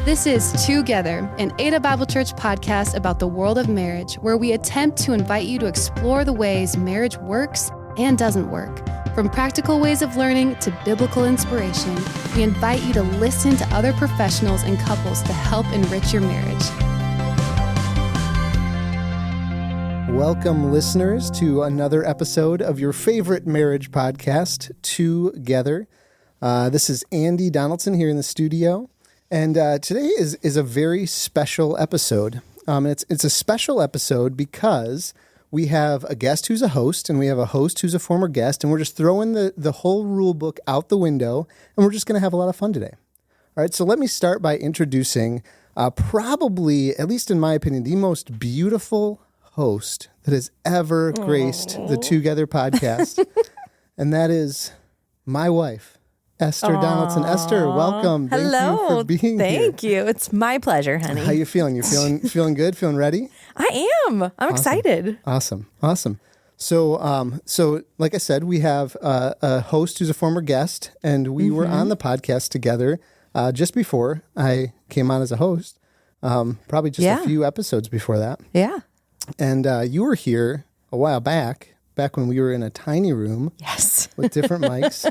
This is TwoGether, an Ada Bible Church podcast about the world of marriage, where we attempt to invite you to explore the ways marriage works and doesn't work. From practical ways of learning to biblical inspiration, we invite you to listen to other professionals and couples to help enrich your marriage. Welcome, listeners, to another episode of your favorite marriage podcast, TwoGether. This is Andy Donaldson here in the studio. And today is a very special episode. It's a special episode because we have a guest who's a host, and we have a host who's a former guest, and we're just throwing the whole rule book out the window, and we're just going to have a lot of fun today. All right, so let me start by introducing probably, at least in my opinion, the most beautiful host that has ever graced the TwoGether podcast, and that is my wife, Esther Donaldson. Esther, welcome. Hello. Thank you for being here. Thank you. It's my pleasure, honey. How you feeling? You feeling good? Feeling ready? I am. I'm excited. Awesome. So like I said, we have a host who's a former guest, and we were on the podcast together just before I came on as a host. Probably just a few episodes before that. Yeah. And you were here a while back when we were in a tiny room. Yes. With different mics.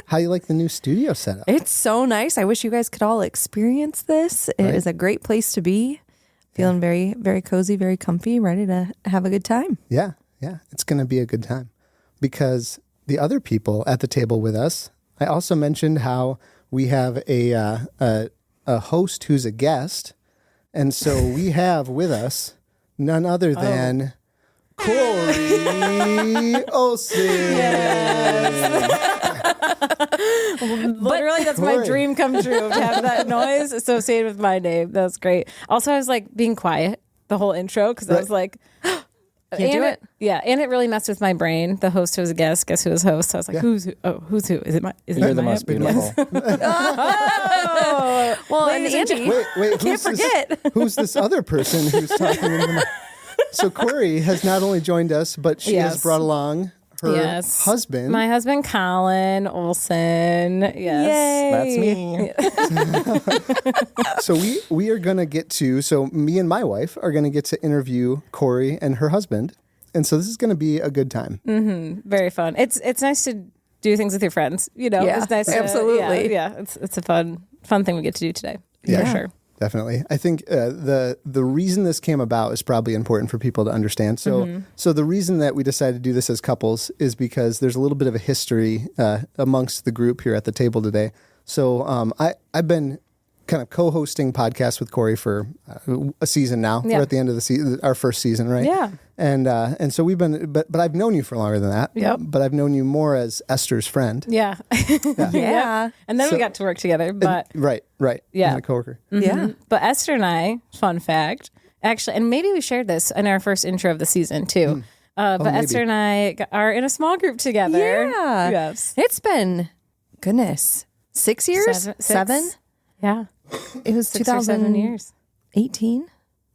How you like the new studio setup? It's so nice. I wish you guys could all experience this. It is a great place to be. Feeling very, very cozy, very comfy, ready to have a good time. Yeah. It's going to be a good time. Because the other people at the table with us, I also mentioned how we have a host who's a guest. And so we have with us none other than Cori Olsson. Literally, that's my dream come true to have that noise associated with my name. That's great. Also, I was like being quiet the whole intro because I was like, Can't do it. Yeah, and it really messed with my brain. The host who was a guest, guess who was host. So I was like, who's who? Oh, who's who? Is it my? Is it You're my the most beautiful. Well, and Andy, Wait, can't forget. Who's this other person who's talking into the mic? So Cori has not only joined us, but she has brought along her husband. My husband, Collin Olsson. Yes. Yay. That's me. So we are going to get to, so me and my wife are going to get to interview Cori and her husband. And so this is going to be a good time. Mm-hmm. Very fun. It's nice to do things with your friends. You know, Yeah, it's nice. absolutely. It's a fun thing we get to do today. Yeah. For sure. Definitely. I think the reason this came about is probably important for people to understand. So so the reason that we decided to do this as couples is because there's a little bit of a history amongst the group here at the table today. So I've been kind of co-hosting podcasts with Cori for a season now. Yeah. We're at the end of the season, our first season, right? Yeah. And so we've been, but I've known you for longer than that. Yep. But I've known you more as Esther's friend. Yeah. Yeah. And then we got to work together. But right. Yeah. And a coworker. Mm-hmm. Yeah. But Esther and I, fun fact, actually, and maybe we shared this in our first intro of the season too. But maybe. Esther and I are in a small group together. Yeah. Yes. It's been, goodness, 6 years? Seven? Yeah. It was 6 or 7 years. 2018?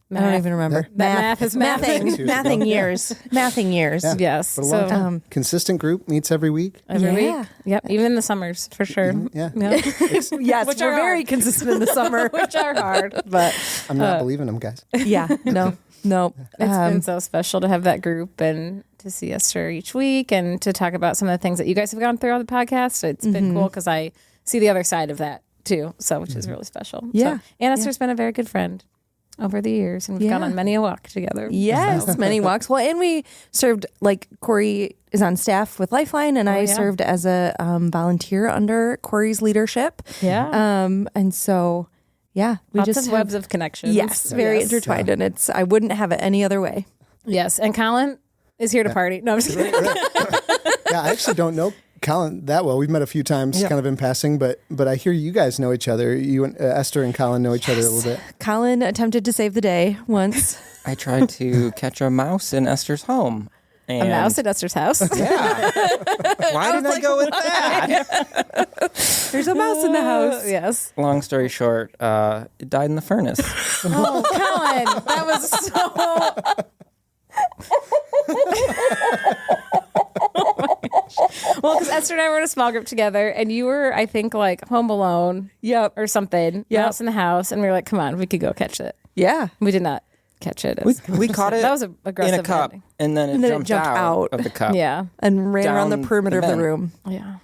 I don't even remember. Math is mathing. Mathing years. Mathing years. Yeah. Yes. But a long time. Consistent group, meets every week. Every week. Yep. Even in the summers, for sure. Yeah. Yes, Which we're are very hard. consistent in the summer. Which are hard. But I'm not believing them, guys. Yeah. No. it's been so special to have that group and to see Esther each week and to talk about some of the things that you guys have gone through on the podcast. So it's been cool because I see the other side of that too. So which is really special. Yeah. So, and Esther's been a very good friend over the years, and we've gone on many a walk together. Yes, many walks. Well, and we served, like, Cori is on staff with Lifeline, and I served as a volunteer under Cori's leadership. Yeah. And so, we Lots just of webs of connections. Yes, very intertwined, and I wouldn't have it any other way. Yes, and Collin is here to party. No, I'm just kidding. Yeah, I actually don't know Collin that well. We've met a few times kind of in passing, but I hear you guys know each other. You and Esther and Collin know each other a little bit. Collin attempted to save the day once. I tried to catch a mouse in Esther's home. A mouse at Esther's house? Yeah. Why didn't I go with that? There's a mouse in the house. Yes. Long story short, it died in the furnace. Oh, Collin, that was so... Well, because Esther and I were in a small group together, and you were, I think, like home alone, or something. Mouse in the house, and we were like, "Come on, we could go catch it." Yeah, we did not catch it. We caught it. That was an aggressive in a cup, landing. and then it jumped out of the cup. Yeah, and ran around the Down perimeter the of the vent. room. yeah.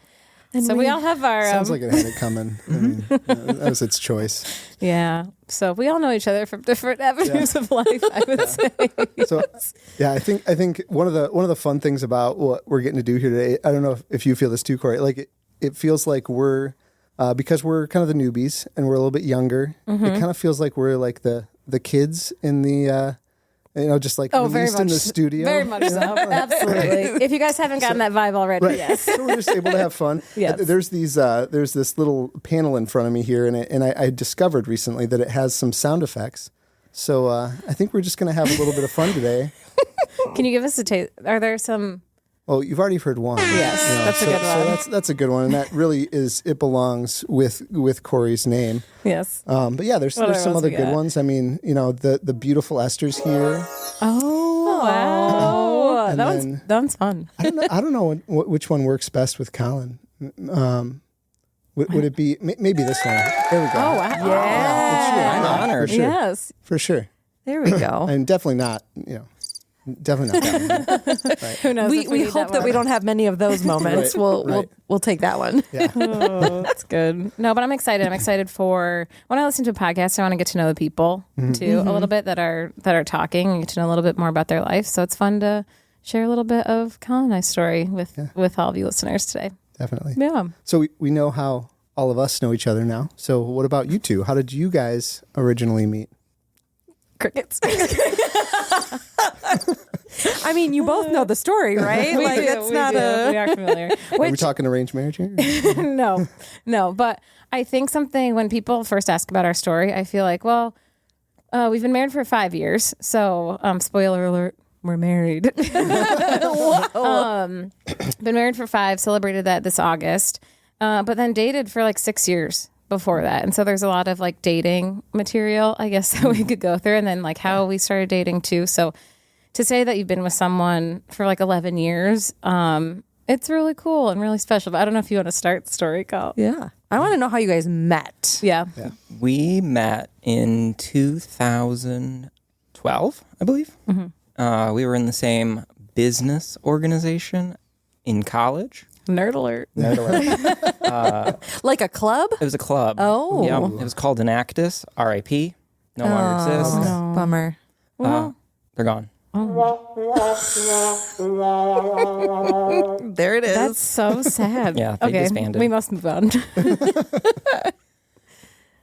And So we all have our Sounds like it had it coming. I mean, that was its choice. yeah. So we all know each other from different avenues of life, I would say. So, yeah, I think one of the fun things about what we're getting to do here today, I don't know if you feel this too, Cori. Like it feels like we're because we're kind of the newbies and we're a little bit younger. It kind of feels like we're like the kids in the. Just like released in the studio. Very much so. Absolutely. If you guys haven't gotten that vibe already, yes. So we're just able to have fun. Yes. There's this little panel in front of me here, and I discovered recently that it has some sound effects. So I think we're just going to have a little bit of fun today. Can you give us a taste? Are there some? Oh, you've already heard one. Yes, that's a good one. So that's a good one, and that really it belongs with Cori's name. Yes. But yeah, there's some other good ones. I mean, the beautiful Esther's here. Oh wow, that one's fun. I don't know which one works best with Collin. Would it be maybe this one? There we go. Oh wow, Yeah. I'm honored. For sure. Yes. For sure. There we go. And definitely not, definitely not that one. Right. Who knows? we need hope that one. we don't have many of those moments. Right. We'll take that one. Yeah. Oh, that's good. No, but I'm excited. I'm excited for when I listen to a podcast. I want to get to know the people too a little bit that are talking and get to know a little bit more about their life. So it's fun to share a little bit of Collin and I's story with all of you listeners today. Definitely. Yeah. So we know how all of us know each other now. So what about you two? How did you guys originally meet? Crickets. I mean, you both know the story, right? We do, that's we not do. a. We are familiar. Are we talking arranged marriage here? No. But I think something when people first ask about our story, I feel like, well, we've been married for 5 years. So, spoiler alert, we're married. Been married for 5, celebrated that this August, but then dated for like 6 years before that. And so there's a lot of like dating material, I guess, that we could go through, and then like how we started dating too. So to say that you've been with someone for like 11 years, it's really cool and really special. But I don't know if you want to start the story, Col. Yeah. I want to know how you guys met. Yeah. We met in 2012, I believe. Mm-hmm. We were in the same business organization in college. Nerd alert. Like a club? It was a club. Oh. Yeah, it was called Enactus, RIP. No longer exists. No. Bummer. They're gone. There it is. That's so sad. Yeah, they disbanded. We must move on.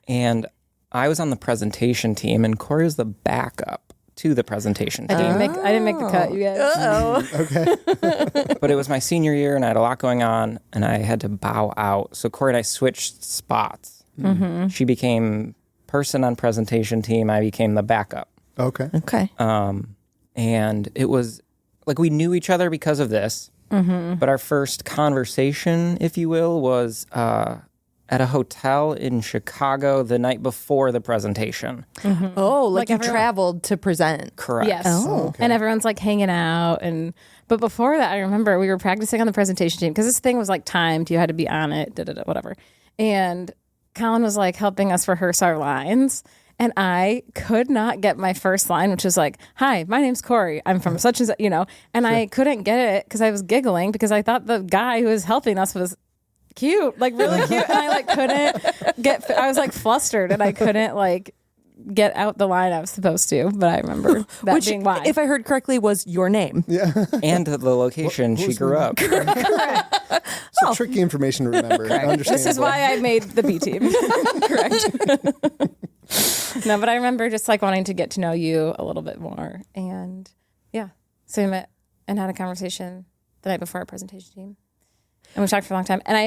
And I was on the presentation team, and Cori was the backup to the presentation team. I didn't make the cut, you guys. Okay. But it was my senior year, and I had a lot going on, and I had to bow out. So Cori and I switched spots. Mm-hmm. She became person on presentation team. I became the backup. Okay. Okay. And it was like we knew each other because of this. Mm-hmm. But our first conversation, if you will, was at a hotel in Chicago the night before the presentation. Mm-hmm. Oh, like you everyone- traveled to present. Correct. Yes. Oh, okay. And everyone's like hanging out. But before that, I remember we were practicing on the presentation team because this thing was like timed. You had to be on it, whatever. And Collin was like helping us rehearse our lines. And I could not get my first line, which was like, "Hi, my name's Cori. I'm from such and such," and I couldn't get it because I was giggling because I thought the guy who was helping us was cute, like really cute. And I like couldn't I was like flustered and I couldn't like get out the line I was supposed to. But I remember that Which, being why. if I heard correctly, was your name. Yeah. And the location she grew up. So tricky information to remember. This is why I made the B team. Correct. No, but I remember just like wanting to get to know you a little bit more. And yeah, so we met and had a conversation the night before our presentation team. And we talked for a long time. And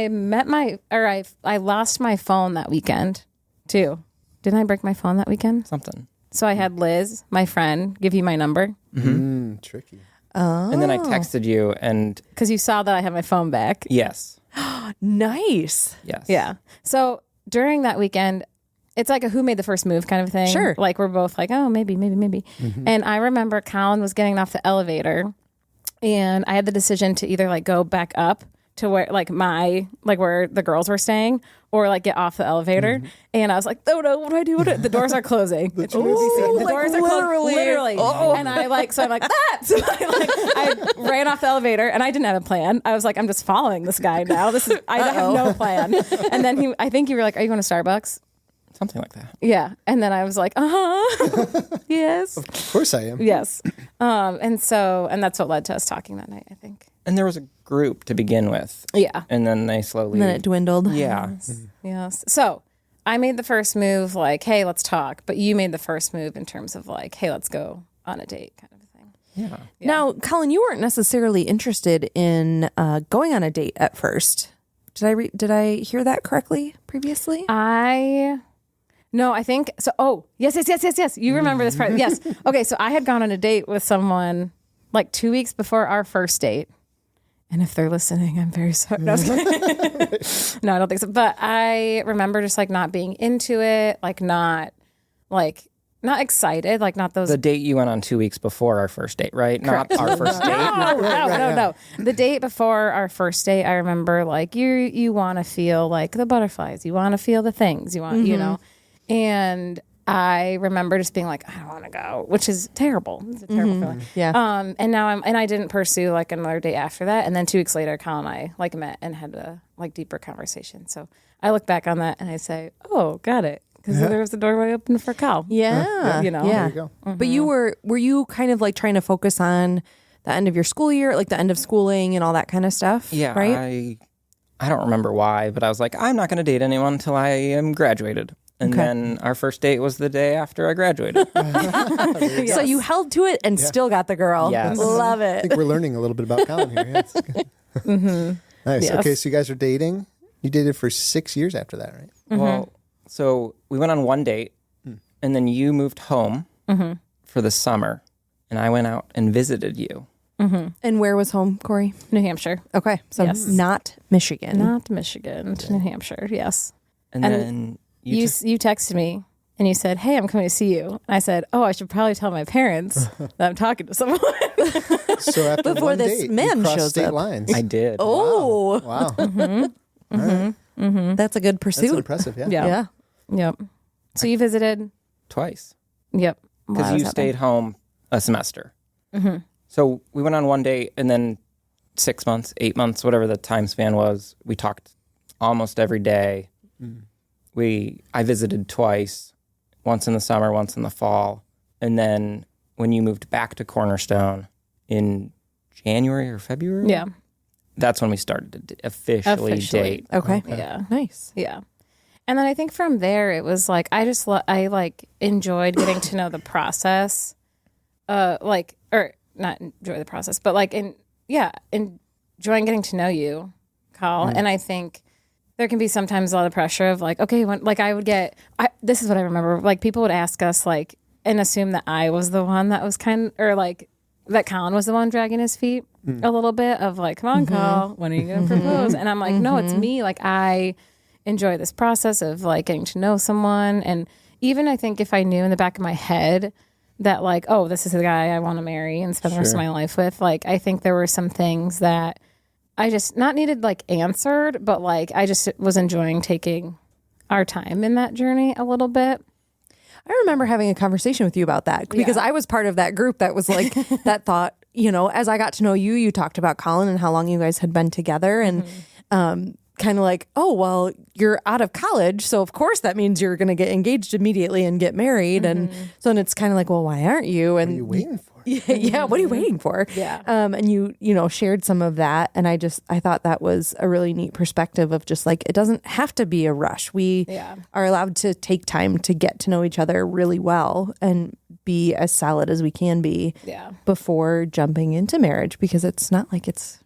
I lost my phone that weekend too. Didn't I break my phone that weekend? Something. So I had Liz, my friend, give you my number. Tricky. And then I texted you, and Because you saw that I had my phone back. yes. Nice. Yes. Yeah. So during that weekend, it's like a who made the first move kind of thing. Sure. Like we're both like, oh, maybe. And I remember Collin was getting off the elevator And I had the decision to either like go back up to where where the girls were staying, or like get off the elevator. And I was like, oh no, what do I do? The doors are closing. It's a movie scene. The doors are closing. Literally. And I'm like, ah! So I ran off the elevator, and I didn't have a plan. I was like, I'm just following this guy now. I have no plan. And then I think you were like, are you going to Starbucks? Something like that. Yeah. And then I was like, yes. Of course I am. Yes. And that's what led to us talking that night, I think. And there was a group to begin with. Yeah. And then they slowly... And then it dwindled. Yeah. Yes. So I made the first move like, hey, let's talk. But you made the first move in terms of like, hey, let's go on a date kind of a thing. Yeah. Now, Collin, you weren't necessarily interested in going on a date at first. Did I hear that correctly previously? No, I think so. Oh, yes. You remember this part. Yes. Okay. So I had gone on a date with someone like 2 weeks before our first date. And if they're listening, I'm very sorry. No, I was kidding. No, I don't think so. But I remember just like not being into it, not excited, like not those. The date you went on 2 weeks before our first date, right? Correct. Not our first date. No. The date before our first date, I remember like you want to feel like the butterflies. You want to feel the things. You want, And I remember just being like, I don't want to go, which is terrible. It's a terrible feeling. Yeah. And now I didn't pursue like another date after that. And then 2 weeks later, Collin and I like met and had a like deeper conversation. So I look back on that and I say, oh, got it. Because there was the doorway open for Cal. Yeah. Yeah. There you go. But were you kind of like trying to focus on the end of your school year, like the end of schooling and all that kind of stuff? Yeah. Right? I don't remember why, but I was like, I'm not going to date anyone until I am graduated. And then our first date was the day after I graduated. So you held to it and still got the girl. Yes. Love I it. think we're learning a little bit about Collin here. Yeah, Nice. Yes. Okay, so you guys are dating. You dated for 6 years after that, right? Well, so we went on one date, and then you moved home for the summer, and I went out and visited you. And where was home, Cori? New Hampshire. Okay. So Yes. not Michigan. Not Michigan, to New Hampshire. Yes. And then You texted me and you said, hey, I'm coming to see you. And I said, oh, I should probably tell my parents that I'm talking to someone. So after Before one this date, man you crossed shows state up. lines. I did. Oh, Wow. All right. that's a good That's pursuit. impressive, yeah. Yeah. Yep. So you visited. Twice. Yep. Because you stayed home a semester. So we went on one date, and then 6 months, 8 months, whatever the time span was, we talked almost every day. I visited twice, once in the summer, once in the fall. And then when you moved back to Cornerstone in January or February, Yeah. that's when we started to officially date. Okay. Yeah. Nice. Yeah. And then I think from there it was like I enjoyed getting to know the process, or not enjoy the process, but enjoying getting to know you, Cal. And I think there can be sometimes a lot of pressure of like, okay, when like this is what I remember, like people would ask us like and assume that I was the one that was that Collin was the one dragging his feet a little bit of like, come on, Cal, when are you going to propose? And I'm like, no, it's me. Like I enjoy this process of like getting to know someone. And even I think if I knew in the back of my head that like, oh, this is the guy I want to marry and spend the rest of my life with, like I think there were some things that I just not needed like answered, but like I just was enjoying taking our time in that journey a little bit. I remember having a conversation with you about that because I was part of that group that was like, that thought, as I got to know you, you talked about Collin and how long you guys had been together and kind of like, oh, well, you're out of college. So of course that means you're going to get engaged immediately and get married. And so then it's kind of like, well, why aren't you? And What are you waiting for? Yeah, what are you waiting for? Yeah. And you shared some of that. And I thought that was a really neat perspective of just like, it doesn't have to be a rush. We are allowed to take time to get to know each other really well and be as solid as we can be before jumping into marriage, because it's not like it's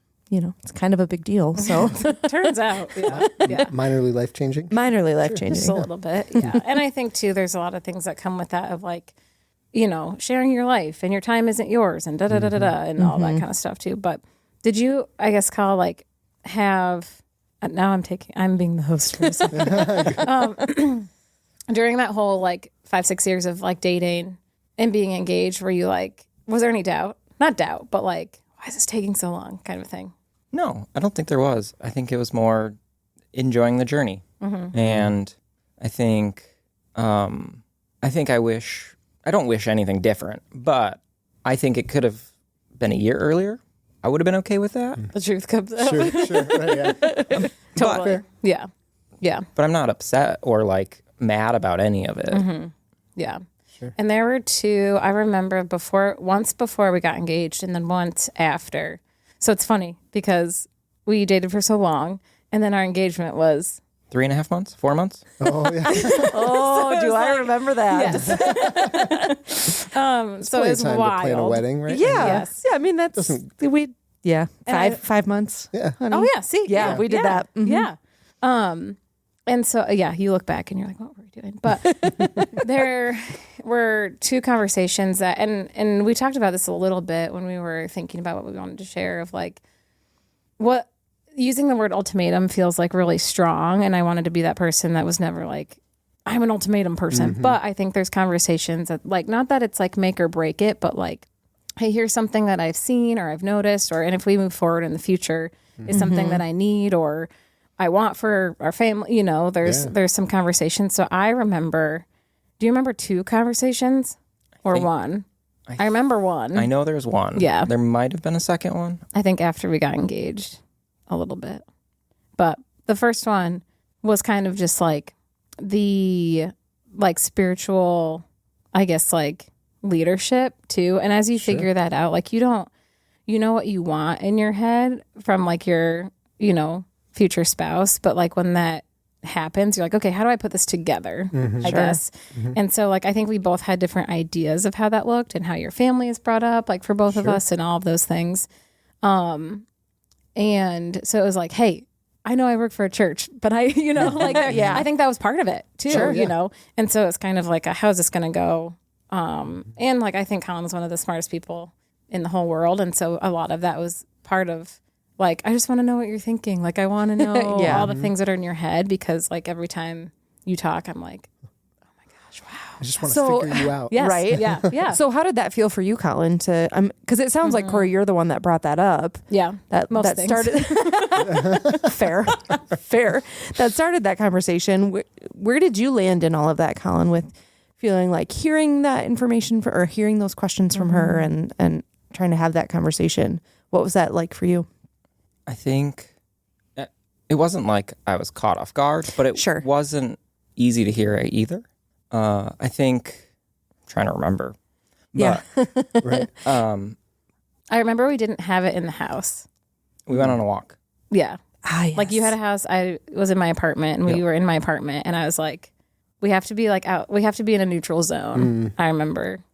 kind of a big deal. So Turns out. Yeah. Minorly life-changing? minorly life-changing. Just a little bit. Yeah. And I think too, there's a lot of things that come with that of like, sharing your life and your time isn't yours and and all that kind of stuff too. But did you, I guess, Kyle, like have, now I'm being the host for this. During that whole like 5-6 years of like dating and being engaged, were you like, was there any doubt? Not doubt, but like, why is this taking so long kind of thing? No, I don't think there was. I think it was more enjoying the journey. And I think I don't wish anything different, but I think it could have been a year earlier. I would have been okay with that. The truth comes out. Sure. Right, yeah. Totally. Yeah. Yeah. But I'm not upset or like mad about any of it. Yeah. Sure. And there were two, I remember once before we got engaged and then once after. So it's funny because we dated for so long and then our engagement was 3.5 months, 4 months. Oh, yeah. Oh, do I remember that? Yes. So Plenty it's of time wild. to plan a wedding, right? Yeah. Yes. Yeah. I mean, that's five months. Yeah. Honey. Oh yeah. See. Yeah, we did that. Mhm. Yeah. And so you look back and you're like, what were we doing? But there were two conversations that, and we talked about this a little bit when we were thinking about what we wanted to share of like, what using the word ultimatum feels like really strong. And I wanted to be that person that was never like, I'm an ultimatum person. But I think there's conversations that like, not that it's like make or break it, but like, hey, here's something that I've seen or I've noticed, and if we move forward in the future is something that I need or I want for our family, there's some conversations. So I remember, do you remember two conversations or one? I remember one. I know there's one. Yeah. There might have been a second one. I think after we got engaged a little bit. But the first one was kind of just like the like spiritual, I guess, like leadership too. And as you figure that out, like you know what you want in your head from like your, future spouse. But like when that happens, you're like, okay, how do I put this together? I guess. And so like, I think we both had different ideas of how that looked and how your family is brought up, like for both of us and all of those things. And so it was like, hey, I know I work for a church, but I think that was part of it too, And so it's kind of like, how's this going to go? And like, I think Collin was one of the smartest people in the whole world. And so a lot of that was part of like, I just want to know what you're thinking. Like, I want to know all the things that are in your head because like every time you talk, I'm like, oh my gosh, wow. I just want to figure you out. Yes, Right? Yeah. So how did that feel for you, Collin? To because it sounds like Cori, you're the one that brought that up. Yeah. That things. started fair. That started that conversation. Where did you land in all of that, Collin? With feeling like hearing that information or hearing those questions from her and trying to have that conversation. What was that like for you? I think it wasn't like I was caught off guard, but it wasn't easy to hear either. I think I'm trying to remember. But, Right. I remember we didn't have it in the house. We went on a walk. Yeah. Yes. Like you had a house, I was in my apartment and we were in my apartment and I was like, we have to be like out, we have to be in a neutral zone. I remember.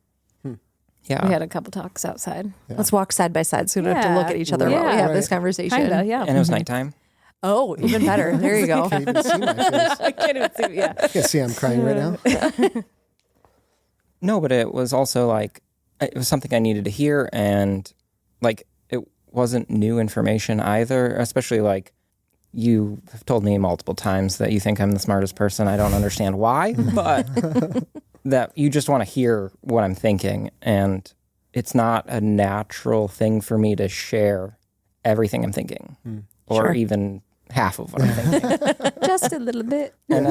Yeah. We had a couple talks outside. Yeah. Let's walk side by side so we don't have to look at each other while we have this conversation. Kinda, yeah. And it was nighttime. Oh, even better. There you go. I can't even see my face. I can't even see. Yeah. You can see I'm crying right now. No, but it was also like, it was something I needed to hear. And like, it wasn't new information either, especially like you have told me multiple times that you think I'm the smartest person. I don't understand why, but that you just want to hear what I'm thinking. And it's not a natural thing for me to share everything I'm thinking or even half of what I'm thinking. Just a little bit. And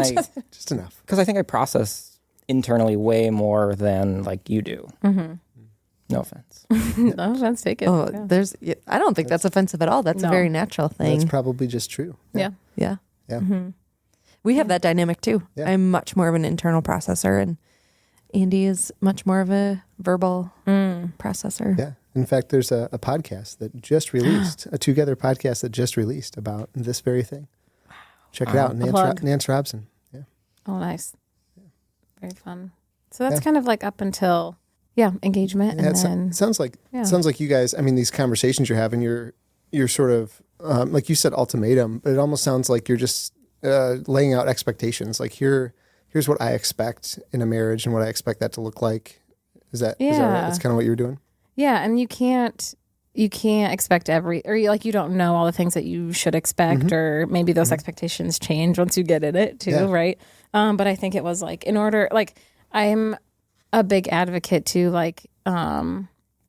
Just enough. because I think I process internally way more than like you do. No offense. No offense taken. Oh, I don't think that's offensive at all. That's a very natural thing. That's probably just true. Yeah. Yeah. Yeah. We have that dynamic too. Yeah. I'm much more of an internal processor and Andy is much more of a verbal processor. Yeah. In fact, there's a podcast that just released, a TwoGether podcast that just released about this very thing. Check it out. Nance Robson. Yeah. Oh, nice. Very fun. So that's kind of like up until engagement, and then sounds like you guys. I mean, these conversations you're having, you're sort of like you said, ultimatum, but it almost sounds like you're just laying out expectations. Like here's what I expect in a marriage and what I expect that to look like. Is that right? That's kind of what you're doing. Yeah, and you can't expect you don't know all the things that you should expect, or maybe those expectations change once you get in it too, right? But I think it was like in order, like I'm a big advocate too, like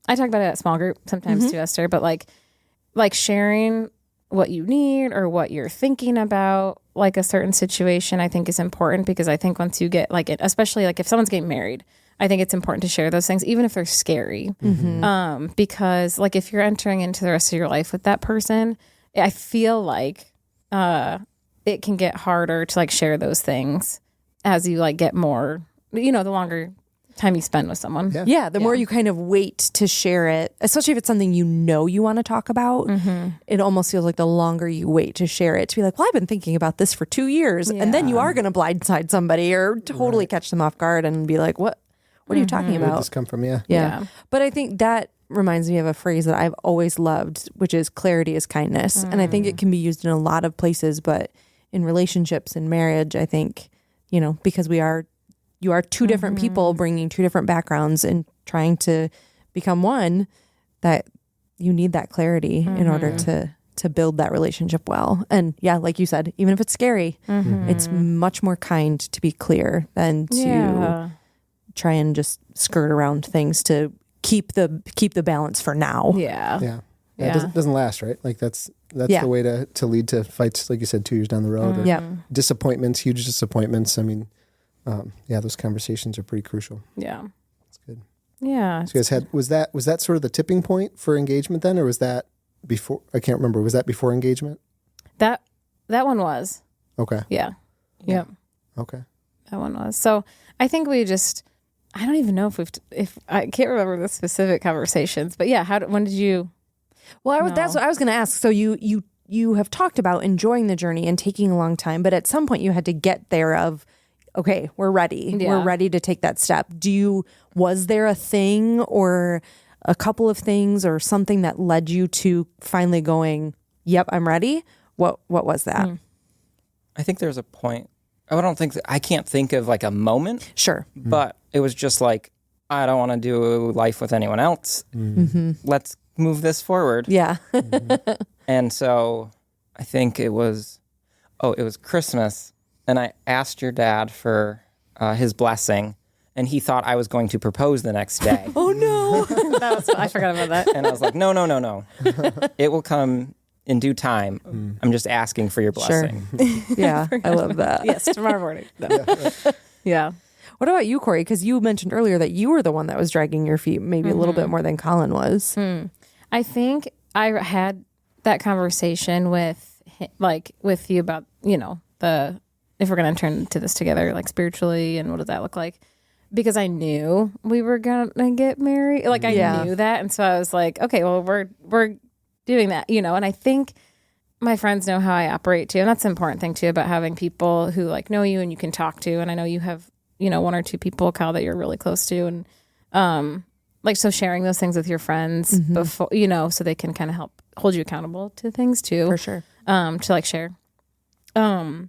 I talk about it at small group sometimes too, Esther, but like sharing what you need or what you're thinking about, like a certain situation, I think is important, because I think once you get like it, especially like if someone's getting married, I think it's important to share those things, even if they're scary. Because like if you're entering into the rest of your life with that person, I feel like it can get harder to like share those things as you like get more, the longer time you spend with someone. Yeah, the more you kind of wait to share it, especially if it's something you want to talk about, it almost feels like the longer you wait to share it, to be like, well, I've been thinking about this for 2 years. And then you are going to blindside somebody or totally catch them off guard and be like, what are you talking about? Where did this come from? Yeah. But I think that reminds me of a phrase that I've always loved, which is clarity is kindness. And I think it can be used in a lot of places, but in relationships and marriage, I think, because you are two different people bringing two different backgrounds and trying to become one, that you need that clarity in order to build that relationship well. And yeah, like you said, even if it's scary, it's much more kind to be clear than to try and just skirt around things to keep the balance for now. Yeah. It doesn't last, right? Like that's the way to lead to fights, like you said, 2 years down the road, or disappointments, huge disappointments. I mean, those conversations are pretty crucial. Yeah. That's good. Yeah. So you guys was that sort of the tipping point for engagement then, or was that before? I can't remember. Was that before engagement? That one was. Okay. Yeah. Yep. Okay. That one was. So I think I don't even know if I can't remember the specific conversations, but yeah, when did you? Well, that's what I was going to ask. So you have talked about enjoying the journey and taking a long time, but at some point you had to get there of, okay, we're ready. Yeah. We're ready to take that step. Was there a thing or a couple of things or something that led you to finally going, yep, I'm ready? What was that? I think there's a point. I can't think of like a moment. Sure. But it was just like, I don't want to do life with anyone else. Let's move this forward. Yeah. And so I think it was Christmas, and I asked your dad for his blessing, and he thought I was going to propose the next day. Oh no. I forgot about that. And I was like, no. It will come in due time. I'm just asking for your blessing. Sure. Yeah, I love that. Yes, tomorrow morning. No. Yeah. What about you, Cori? Because you mentioned earlier that you were the one that was dragging your feet maybe a little bit more than Collin was. I think I had that conversation with you about, if we're going to turn to this together, like spiritually, and what does that look like? Because I knew we were going to get married. Like I knew that. And so I was like, okay, well, we're doing that, and I think my friends know how I operate too. And that's the important thing too about having people who like know you and you can talk to. And I know you have, 1 or 2 people, Kyle, that you're really close to. And so sharing those things with your friends before, so they can kind of help hold you accountable to things too. For sure. To like share. But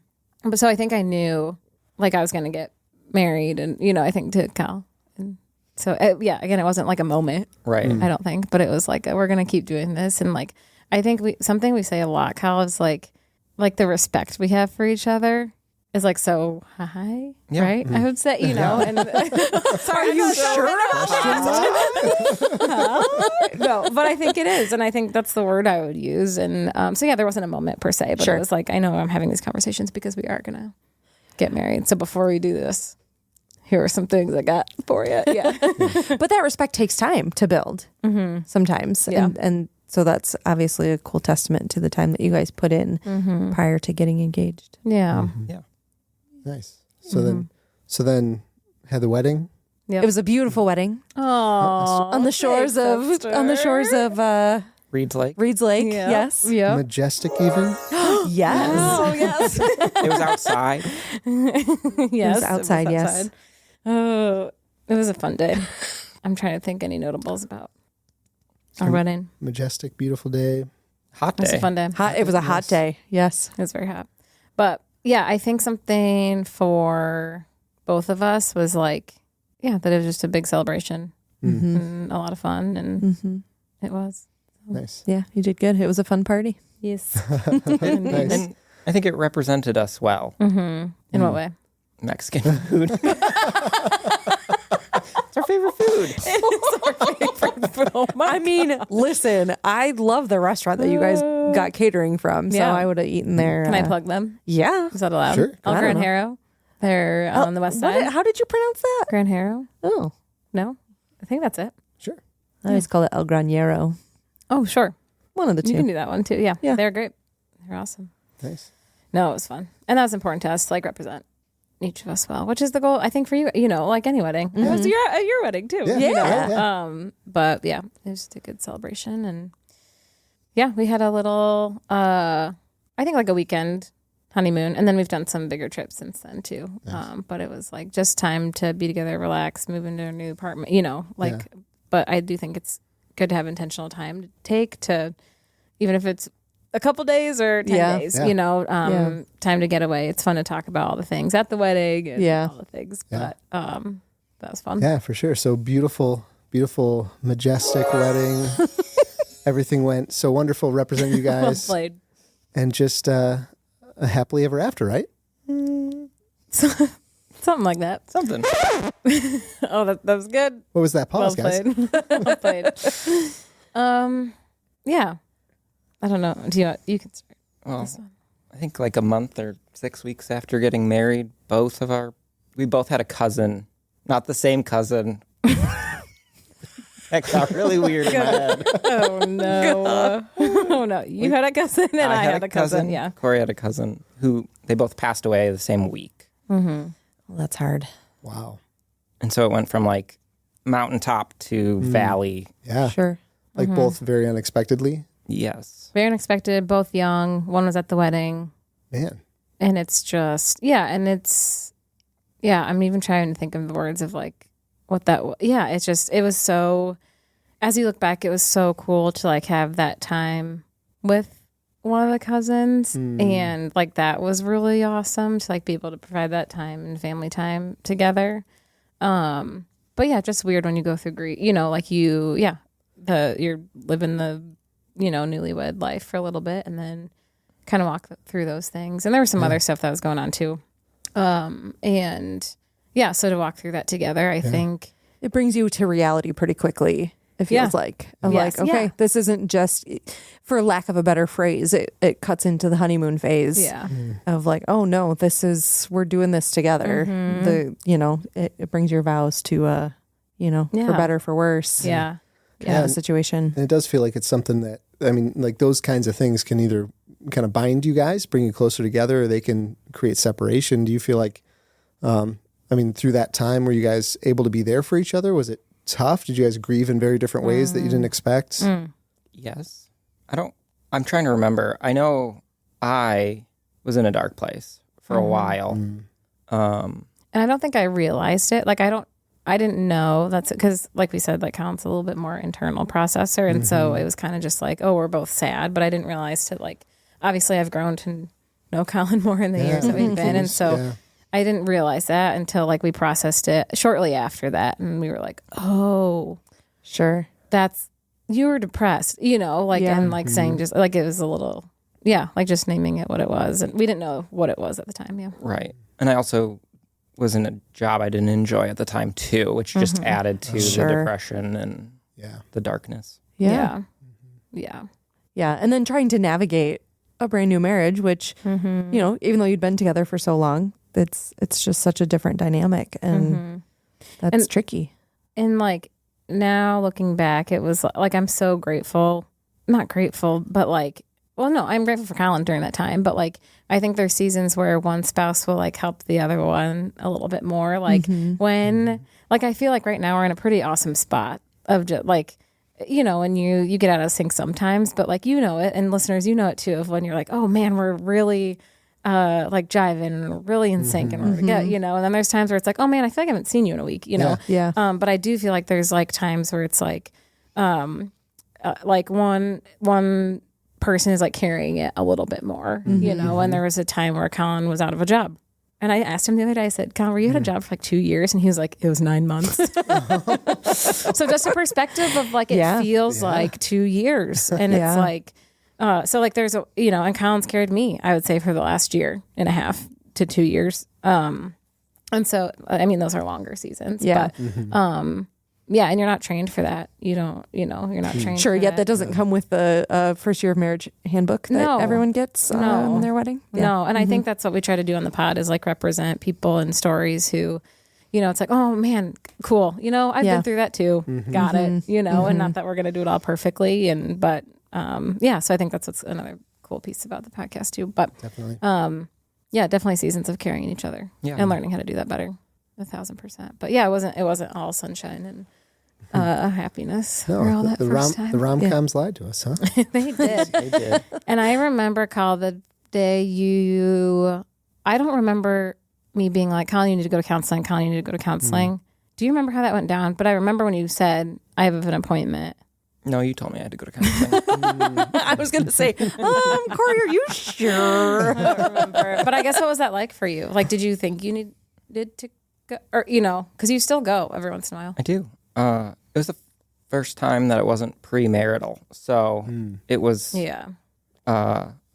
so I think I knew like I was going to get married, and, I think to Kyle. And so, again, it wasn't like a moment. Right. I don't think, but it was like, we're going to keep doing this. And like, I think something we say a lot, Kyle, is like the respect we have for each other is like so high, right? I would say, And sorry, are you sure? No, but I think it is, and I think that's the word I would use. And there wasn't a moment per se, but it was like, I know I'm having these conversations because we are gonna get married. So before we do this, here are some things I got for you. Yeah, but that respect takes time to build sometimes, and so that's obviously a cool testament to the time that you guys put in prior to getting engaged. Yeah. Yeah. Nice. So then had the wedding. Yep. It was a beautiful wedding. Oh, on the shores of Reed's Lake. Reed's Lake. Yep. Yes. Yep. Majestic even. Yes. Oh yes. It was outside. Yes. It was outside. Yes. Oh, it was a fun day. I'm trying to think any notables about our wedding. Majestic, beautiful day. Hot day. It was a fun day. It was a hot day. Yes. It was very hot. But yeah, I think something for both of us was like, that it was just a big celebration and a lot of fun. And it was. Nice. Yeah, you did good. It was a fun party. Yes. Nice. And I think it represented us well. In what way? Mexican food. It's our favorite food. I mean, listen, I love the restaurant that you guys got catering from, so Yeah. I would have eaten there. Can I plug them? Yeah. Is that allowed? Sure. Oh, I Grand don't know. Harrow. They're on the west side. How did you pronounce that? Grand Harrow? Oh, No? I think that's it. Sure. I always call it El Granero. Oh, sure. One of the You can two. do that one too. Yeah. Yeah. They're great. They're awesome. Nice. No, it was fun. And that was important to us to like represent each of us well, which is the goal, I think, for you, you know, like any wedding. It was your wedding too. Yeah. You know? Yeah. But yeah, it was just a good celebration. And yeah, we had a little, I think like a weekend honeymoon. And then we've done some bigger trips since then too. Nice. But it was like just time to be together, relax, move into a new apartment, you know, like, but I do think it's good to have intentional time to take to, even if it's a couple days or 10 days, Yeah. you know, time to get away. It's fun to talk about all the things at the wedding and all the things, Yeah. but that was fun. Yeah, for sure. So beautiful, majestic wedding. Everything went so wonderful representing you Well guys. played. And just a happily ever after, right? Something like that. Something. Oh, that was good. What was that pause, Well guys? played. Well played. Yeah. I don't know. You can start. Well, I think like a month or 6 weeks after getting married, we both had a cousin, not the same cousin. That got really weird in my head. Oh no. Oh no. You had a cousin and I had a cousin. Yeah. Cori had a cousin who they both passed away the same week. Well, that's hard. Wow. And so it went from like mountaintop to valley. Yeah. Sure. Like both very unexpectedly. Yes. Very unexpected, both young. One was at the wedding. Man. And it's just, I'm even trying to think of the words of like what that, it's just, it was so, as you look back, it was so cool to like have that time with one of the cousins. And like, that was really awesome to like be able to provide that time and family time together. But yeah, just weird when you go through grief, you know, like you're living the, you know, newlywed life for a little bit and then kind of walk through those things. And there was some other stuff that was going on too. So to walk through that together, I think It brings you to reality pretty quickly. It feels like, Yes. okay, Yeah. this isn't just, for lack of a better phrase, it cuts into the honeymoon phase. Yeah. Of like, oh no, we're doing this together. It brings your vows to, for better, for worse. Yeah. The situation. And it does feel like it's something that, I mean, like those kinds of things can either kind of bind you guys, bring you closer together, or they can create separation. Do you feel like, through that time, were you guys able to be there for each other? Was it tough? Did you guys grieve in very different ways that you didn't expect? Yes. I'm trying to remember. I know I was in a dark place for a while. And I don't think I realized it. Like, I didn't know that's because, like we said, like Colin's a little bit more internal processor. And so it was kind of just like, oh, we're both sad. But I didn't realize to like, obviously I've grown to know Collin more in the years that we've been. And so I didn't realize that until like we processed it shortly after that. And we were like, oh, Sure. you were depressed, you know, like, and like saying just like, it was a little, like just naming it what it was. And we didn't know what it was at the time. Yeah. Right. And I also was in a job I didn't enjoy at the time too, which just added to the depression and the darkness. Yeah. And then trying to navigate a brand new marriage, which, even though you'd been together for so long, it's just such a different dynamic. And that's tricky. And like now looking back, it was like, I'm so grateful, not grateful, but like, well, no, I'm grateful for Collin during that time. But like, I think there's seasons where one spouse will like help the other one a little bit more. Like when, like, I feel like right now we're in a pretty awesome spot of just like, you know, when you get out of sync sometimes, but like, you know it, and listeners, you know it too, of when you're like, oh man, we're really like jiving and we're really in sync and we're together, you know, and then there's times where it's like, oh man, I feel like I haven't seen you in a week, you know? Yeah. But I do feel like there's like times where it's like one person is like carrying it a little bit more, you know, and there was a time where Collin was out of a job. And I asked him the other day, I said, Collin, were you at a job for like 2 years? And he was like, it was 9 months. So just a perspective of like, it feels like 2 years. And it's like, so like there's a, you know, and Collin's carried me, I would say, for the last year and a half to 2 years. And so, I mean, those are longer seasons. Yeah. yeah, and you're not trained for that. You don't, you're not trained. Sure, for yet that doesn't come with the first year of marriage handbook that everyone gets on their wedding. No, and I think that's what we try to do on the pod is like represent people and stories who, it's like, oh man, cool. I've been through that too. Got it. And not that we're going to do it all perfectly. But so I think that's what's another cool piece about the podcast too. But Definitely. Definitely seasons of carrying each other and learning how to do that better. 1,000%. But yeah, it wasn't all sunshine and happiness. No, for all that first time. The rom-coms lied to us, huh? They did. They did. And I remember, Kyle, the day I don't remember me being like, Collin, you need to go to counseling. Collin, you need to go to counseling. Do you remember how that went down? But I remember when you said, I have an appointment. No, you told me I had to go to counseling. I was going to say, Cori, are you sure? I don't remember. But I guess what was that like for you? Like, did you think you needed to go? Or, because you still go every once in a while. I do. It was the first time that it wasn't premarital. So it was... Yeah.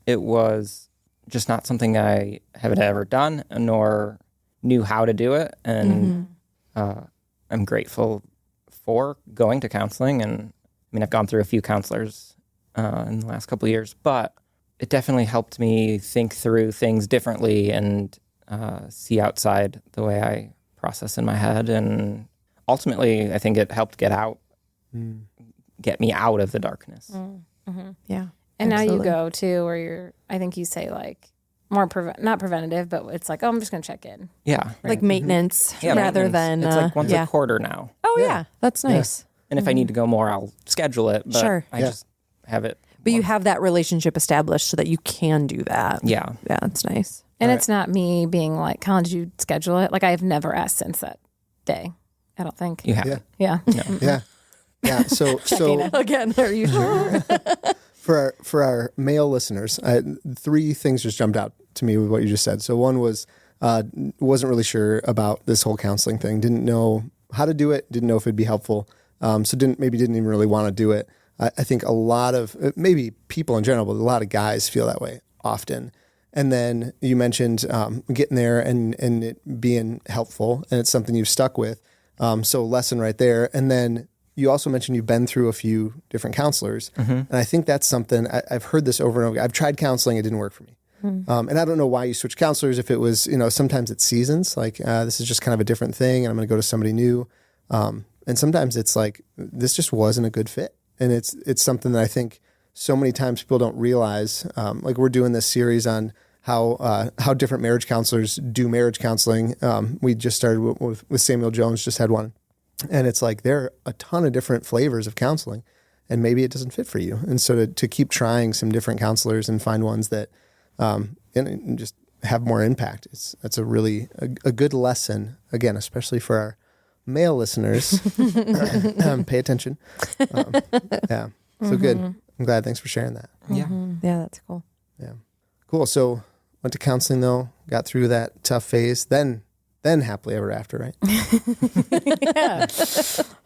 It was just not something I had ever done, nor knew how to do it. And I'm grateful for going to counseling. And I mean, I've gone through a few counselors in the last couple of years, but it definitely helped me think through things differently and see outside the way I process in my head. And ultimately, I think it helped get me out of the darkness. Yeah. And absolutely. now you go to where I think you say like more, not preventative, but it's like, oh, I'm just going to check in. Yeah. Like maintenance rather than... It's like once a quarter now. Oh, yeah. That's nice. And if I need to go more, I'll schedule it. But I just have it. But you have that relationship established so that you can do that. Yeah. Yeah, it's nice. And it's not me being like, Collin, did you schedule it? Like, I have never asked since that day. I don't think. You have. Yeah. Yeah. Yeah. So Again, are you sure? for our male listeners, three things just jumped out to me with what you just said. So one was wasn't really sure about this whole counseling thing. Didn't know how to do it. Didn't know if it'd be helpful. So didn't even really want to do it. I think a lot of maybe people in general, but a lot of guys feel that way often. And then you mentioned getting there and it being helpful, and it's something you've stuck with. So lesson right there. And then you also mentioned you've been through a few different counselors. And I think that's something I've heard this over and over. I've tried counseling. It didn't work for me. And I don't know why you switch counselors. If it was, sometimes it's seasons, like this is just kind of a different thing and I'm going to go to somebody new. And sometimes it's like, this just wasn't a good fit. And it's something that I think so many times people don't realize. Like we're doing this series on how different marriage counselors do marriage counseling. We just started with Samuel Jones, just had one. And it's like, there are a ton of different flavors of counseling and maybe it doesn't fit for you. And so to keep trying some different counselors and find ones that and just have more impact. That's a really a good lesson, again, especially for our male listeners. Pay attention. Yeah. So good. I'm glad. Thanks for sharing that. Yeah. Yeah, that's cool. Yeah. Cool. So went to counseling though, got through that tough phase, then happily ever after, right? Yeah.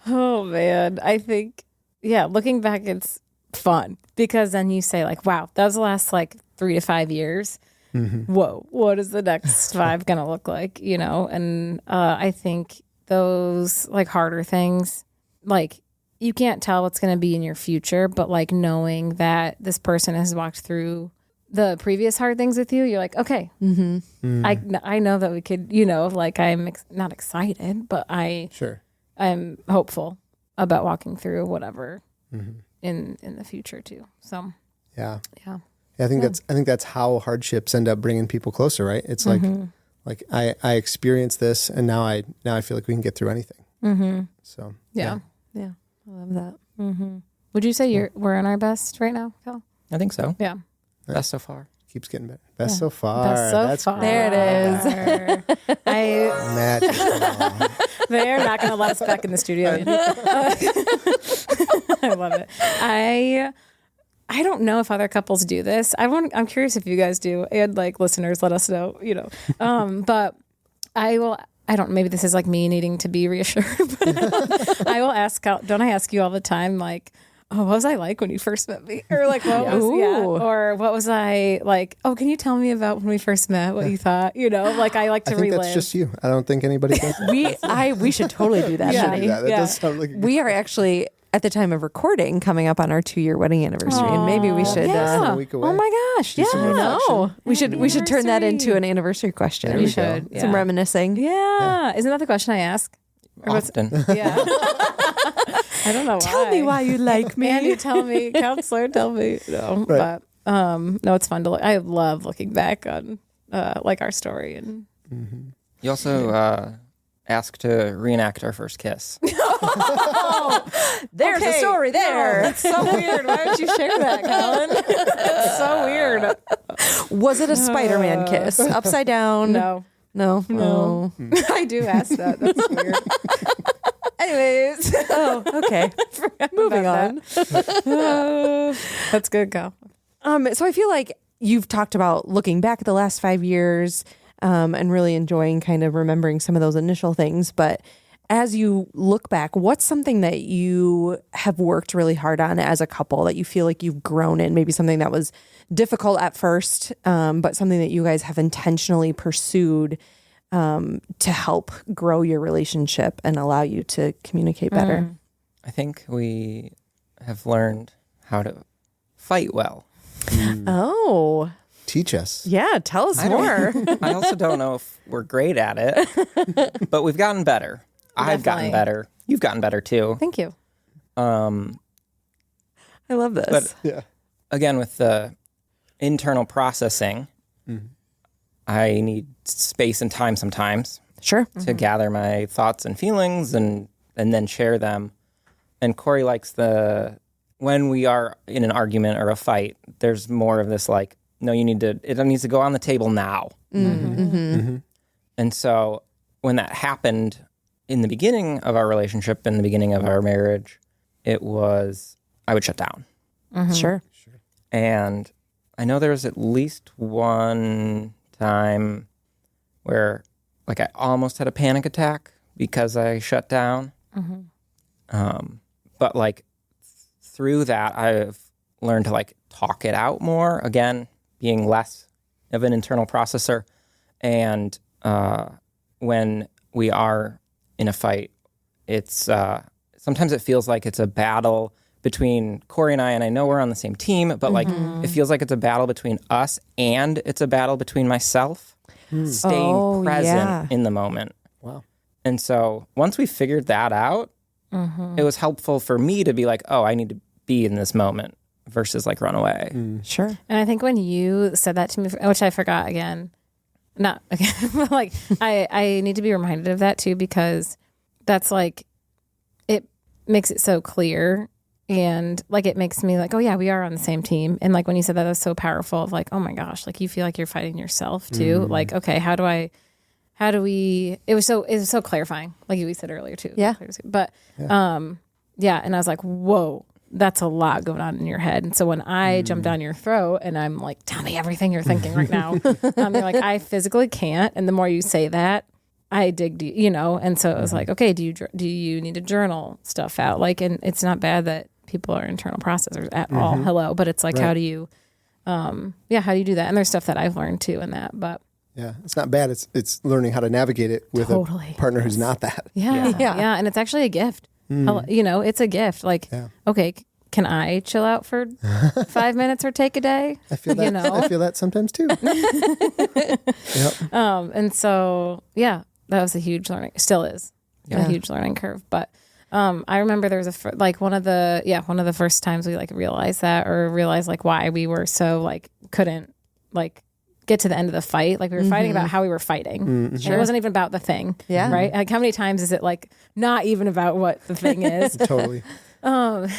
Oh man. I think, looking back, it's fun because then you say like, wow, that was the last like 3 to 5 years. Whoa, what is the next 5 going to look like? And I think those like harder things, like you can't tell what's going to be in your future, but like knowing that this person has walked through the previous hard things with you, you're like, okay, I know that we could, like I'm not excited, but I'm hopeful about walking through whatever in the future too. So yeah. I think that's how hardships end up bringing people closer, right? It's like I experienced this, and now I feel like we can get through anything. So yeah, I love that. Would you say we're in our best right now, Phil? I think so. Yeah. Best so far. Keeps getting better. Best so far. Best so That's far. great. There it is. Magical. They're not going to let us back in the studio. I love it. I don't know if other couples do this. I'm curious if you guys do, and like listeners, let us know. But I will. I don't. Maybe this is like me needing to be reassured. But I will ask. Don't I ask you all the time? Like, what was I like when you first met me? Or like, or what was I like? Oh, can you tell me about when we first met? What you thought? Like I like to relive. That's just you. I don't think anybody does. We should totally do that. That does sound like we are actually at the time of recording coming up on our 2-year wedding anniversary, and maybe we should. A week away. Oh my gosh! Yeah, I know. We should turn that into an anniversary question. We should. Yeah. Some reminiscing. Yeah. Isn't that the question I ask? Often. Yeah. I don't know why. Tell me why you like me. Andy, tell me. Counselor, tell me. No, right. But no, it's fun to look. I love looking back on like our story. And You also asked to reenact our first kiss. There's a story there. No, that's so weird. Why would you share that, Collin? It's so weird. Was it a Spider-Man kiss? Upside down? No. I do ask that. That's weird. Anyways. Oh, okay. Moving on. That's good, Cal. So I feel like you've talked about looking back at the last 5 years and really enjoying kind of remembering some of those initial things. But as you look back, what's something that you have worked really hard on as a couple that you feel like you've grown in? Maybe something that was difficult at first, but something that you guys have intentionally pursued to help grow your relationship and allow you to communicate better. I think we have learned how to fight well. Oh, Teach us. yeah. Tell us more. I also don't know if we're great at it, but we've gotten better. I've gotten better. You've gotten better too. Thank you. I love this. But Yeah. again, with the internal processing, I need space and time sometimes Sure. to gather my thoughts and feelings and then share them. And Cori likes when we are in an argument or a fight, there's more of this like, no, it needs to go on the table now. And so when that happened in the beginning of our relationship, in the beginning of our marriage, I would shut down. Sure. And I know there was at least one time where like I almost had a panic attack because I shut down. But like through that, I've learned to like talk it out more. Again, being less of an internal processor. And when we are in a fight, it's sometimes it feels like it's a battle between Cori and I know we're on the same team, but like it feels like it's a battle between us and it's a battle between myself, staying present in the moment. Wow. And so once we figured that out, it was helpful for me to be like, oh, I need to be in this moment versus like run away. Sure. And I think when you said that to me, which I forgot again, not again, but like I need to be reminded of that too, because that's like, it makes it so clear. And like, it makes me like, oh yeah, we are on the same team. And like, when you said that, was so powerful of like, oh my gosh, like you feel like you're fighting yourself too. Like, okay, how do we, it was so clarifying. Like we said earlier too. Yeah. But, yeah. And I was like, whoa, that's a lot going on in your head. And so when I jump down your throat and I'm like, tell me everything you're thinking right now, you're like, I physically can't. And the more you say that, I dig deep, and so it was like, okay, do you need to journal stuff out? Like, and it's not bad that people are internal processors at all. Hello. But it's like, how do you do that? And there's stuff that I've learned too in that, but Yeah, it's not bad. It's learning how to navigate it with a partner who's not that. Yeah. And it's actually a gift. It's a gift. Like, okay, can I chill out for 5 minutes or take a day? I feel that. I feel that sometimes too. Yep. And so, that was a huge learning. Still is a huge learning curve. But I remember there was one of the first times we like realized that, or realized like why we were so like couldn't like get to the end of the fight. Like we were fighting about how we were fighting. And it wasn't even about the thing. Yeah. Right. Like how many times is it like not even about what the thing is? Totally. And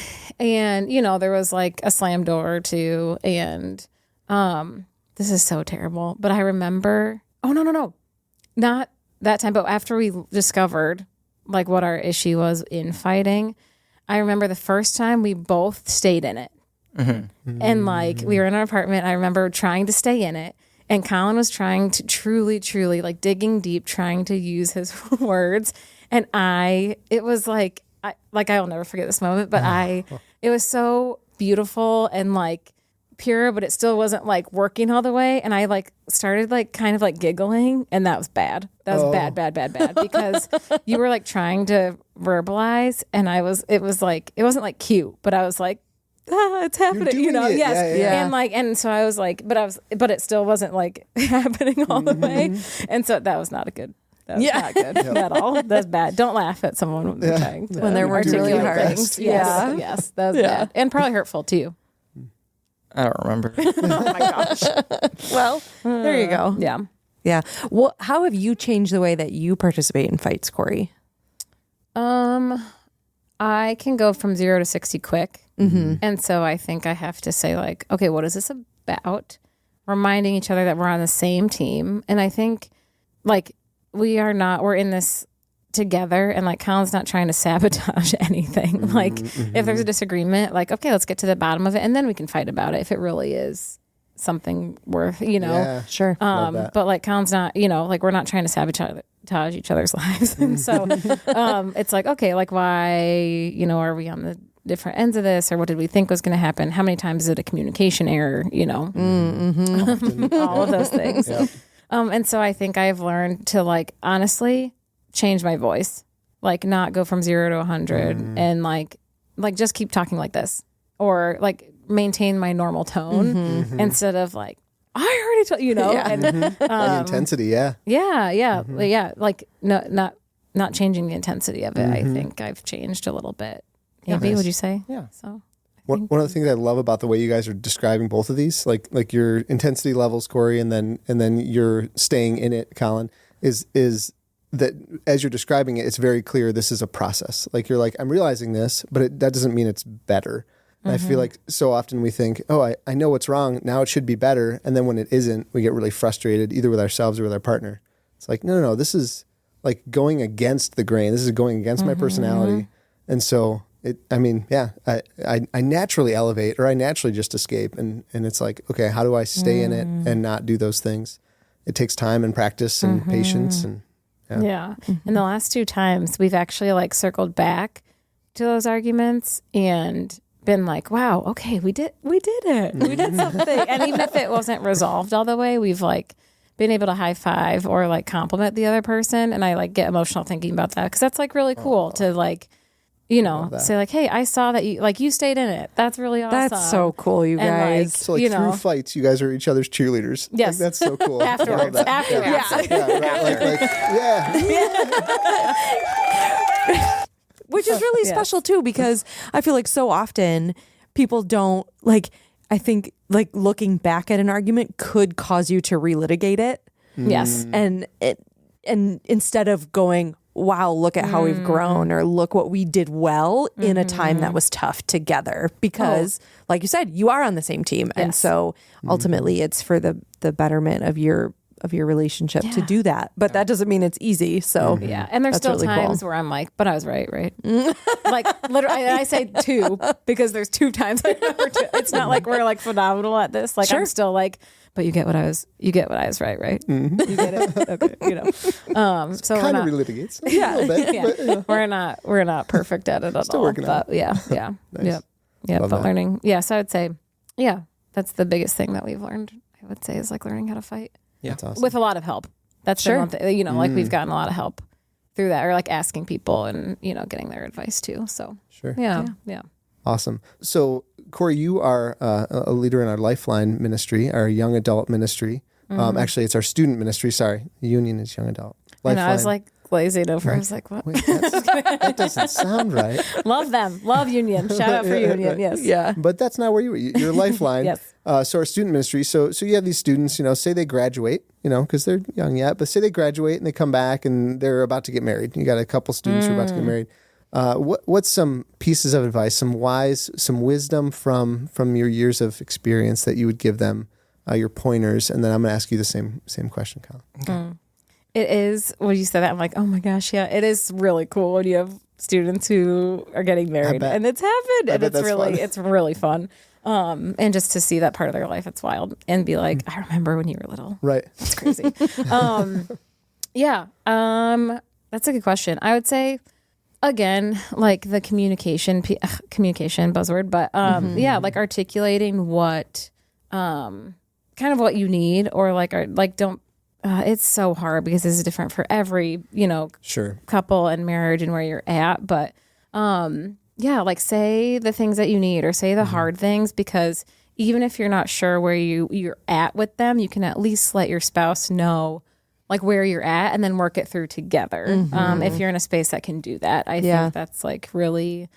there was like a slam door or two, and this is so terrible. But I remember, no, not that time, but after we discovered like what our issue was in fighting, I remember the first time we both stayed in it. And like we were in our apartment. I remember trying to stay in it. And Collin was trying to truly, like digging deep, trying to use his words. And I'll never forget this moment, but I it was so beautiful and like pure, but it still wasn't like working all the way. And I like started like kind of like giggling, and that was bad. That was bad because you were like trying to verbalize, and it wasn't like cute, but I was like, it's happening, you know? It. Yes. Yeah. And like, and so I was like, but it still wasn't like happening all the way. And so that was not not good at all. That's bad. Don't laugh at someone when they're trying to when they're working really hard. things. Yes, that was bad. And probably hurtful too. I don't remember. Oh my gosh. Well, there you go. Yeah. Yeah. Well, how have you changed the way that you participate in fights, Cori? I can go from 0 to 60 quick. Mm-hmm. And so I think I have to say like, okay, what is this about? Reminding each other that we're on the same team. And I think like we're in this together, and like Collin's not trying to sabotage anything. Mm-hmm, like if there's a disagreement, like, okay, let's get to the bottom of it, and then we can fight about it if it really is something worth, you know. Yeah. Sure. But like Collin's not, you know, like we're not trying to sabotage each other's lives. And so it's like, okay, like why, you know, are we on the different ends of this, or what did we think was going to happen? How many times is it a communication error, you know? All of those things. Yeah. And so I think I've learned to like honestly change my voice, like not go from 0 to 100 and like just keep talking like this, or like maintain my normal tone instead of like, I already told you know, and The intensity. Yeah. like not changing the intensity of it. I think I've changed a little bit. Maybe, Nice. would you say? Yeah. So One of the things I love about the way you guys are describing both of these, like your intensity levels, Cori, and then you're staying in it, Collin, is that as you're describing it, it's very clear this is a process. Like you're like, I'm realizing this, but that doesn't mean it's better. And I feel like so often we think, oh, I know what's wrong. Now it should be better. And then when it isn't, we get really frustrated either with ourselves or with our partner. It's like, no, this is like going against the grain. This is going against my personality. And so I naturally elevate, or I naturally just escape. And it's like, okay, how do I stay in it and not do those things? It takes time and practice and patience. And yeah. And the last 2 times we've actually like circled back to those arguments and been like, wow, okay, we did it. We did something. And even if it wasn't resolved all the way, we've like been able to high five or like compliment the other person. And I like get emotional thinking about that, because that's like really cool to like, you know, say like, hey, I saw that you stayed in it. That's really awesome. That's so cool, you guys. Like, so like you through know, fights, you guys are each other's cheerleaders. Yes. Like, that's so cool. Afterwards. I love that. Yeah. Which is really special too, because I feel like so often people don't like, I think like looking back at an argument could cause you to relitigate it. Yes. And instead of going, wow, look at how we've grown, or look what we did well in a time that was tough together, because like you said, you are on the same team. And so ultimately it's for the betterment of your relationship to do that. But that doesn't mean it's easy. So yeah. And there's still really times cool. where I'm like, but I was right? Like literally, I say 2 because there's 2 times I remember 2. It's not like we're like phenomenal at this. Like I'm still like, but you get what I was right? You get it? Okay. You know. So Kind we're of not, relitigates. A little bit. yeah. But, we're not perfect at it at Still all. working on But yeah. Nice. Yeah. Love But that. learning. Yeah. So I would say, yeah, that's the biggest thing that we've learned, I would say, is like learning how to fight. Yeah. That's awesome. With a lot of help. That's the one thing, you know, like we've gotten a lot of help through that, or like asking people and, you know, getting their advice too. So Sure. yeah. Awesome. So, Cori, you are a leader in our Lifeline ministry, our young adult ministry. Actually, it's our student ministry. Sorry. The union is young adult. And I was like glazing over. I was like, what? Wait, that doesn't sound right. Love them. Love Union. Shout out for Union. Yes. yeah. But that's not where you're Lifeline. Yes. So our student ministry. So you have these students, you know, say they graduate, you know, because they're young yet, but say they graduate and they come back and they're about to get married. You got a couple students who are about to get married. What's some pieces of advice, some wisdom from your years of experience that you would give them, your pointers? And then I'm going to ask you the same question, Collin. Okay. It is, when you said that, I'm like, oh my gosh, yeah, it is really cool when you have students who are getting married, and it's happened, and it's really fun. And just to see that part of their life, it's wild, and be like, I remember when you were little. Right. It's crazy. Yeah. That's a good question. I would say, again, like the communication buzzword, but yeah, like articulating what kind of what you need, or like don't it's so hard because this is different for every, Sure. couple and marriage and where you're at, but yeah, like say the things that you need, or say the hard things, because even if you're not sure where you're at with them, you can at least let your spouse know like where you're at, and then work it through together. If you're in a space that can do that, I think that's like really,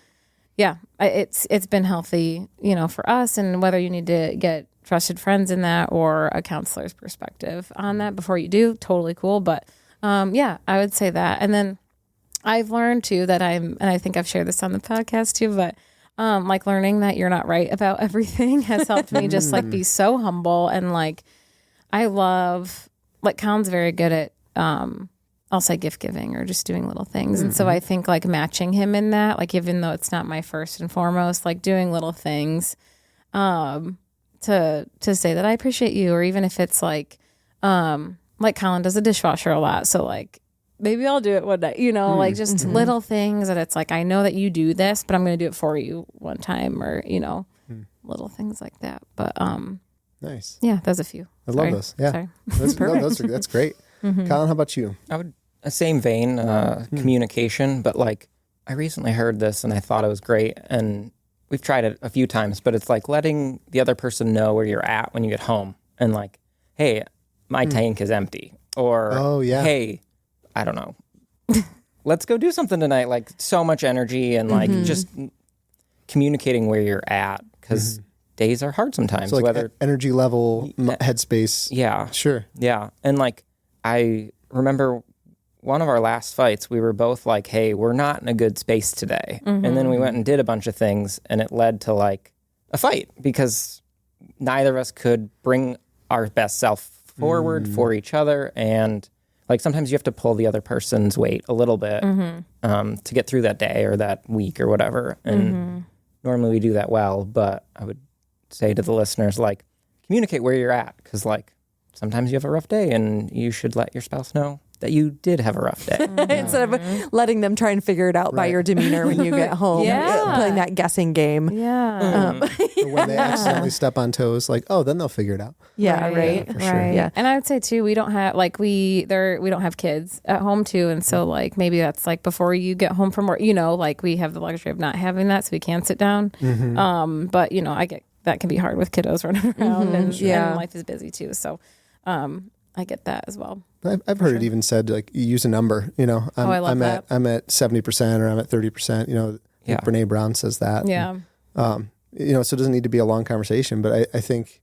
it's been healthy, for us. And whether you need to get trusted friends in that or a counselor's perspective on that before you do, totally cool. But I would say that. And then I've learned too that and I think I've shared this on the podcast too, but like learning that you're not right about everything has helped me just like be so humble. And like, I love, like Colin's very good at, I'll say gift giving or just doing little things. And so I think like matching him in that, like, even though it's not my first and foremost, like doing little things, to say that I appreciate you, or even if it's like Collin does the dishwasher a lot. So like, maybe I'll do it one day, like just little things that it's like, I know that you do this, but I'm going to do it for you one time, or, little things like that. But, nice. Yeah, there's a few. I love those. Yeah. Sorry. That's great. Collin, how about you? I would, same vein, communication, but like I recently heard this and I thought it was great, and we've tried it a few times, but it's like letting the other person know where you're at when you get home, and like, hey, my tank is empty, or hey, I don't know, let's go do something tonight. Like, so much energy, and like just communicating where you're at, because days are hard sometimes. So like energy level, headspace. Yeah. Sure. Yeah. And like, I remember one of our last fights, we were both like, hey, we're not in a good space today. And then we went and did a bunch of things, and it led to like a fight, because neither of us could bring our best self forward for each other. And like, sometimes you have to pull the other person's weight a little bit to get through that day or that week or whatever. And normally we do that well, but I would say to the listeners, like, communicate where you're at, because like sometimes you have a rough day, and you should let your spouse know that you did have a rough day. Instead of letting them try and figure it out by your demeanor when you get home. Playing that guessing game. Or when they accidentally step on toes, like, oh, then they'll figure it out. Right. For sure. Yeah. And I would say too, we don't have like we don't have kids at home too, and so like maybe that's like before you get home from work, like we have the luxury of not having that, so we can sit down. But I get that can be hard with kiddos running around, and life is busy too. So I get that as well. I've heard it even said, like, you use a number, I love that. I'm at 70% or I'm at 30%, Brene Brown says that. Yeah. And, so it doesn't need to be a long conversation, but I think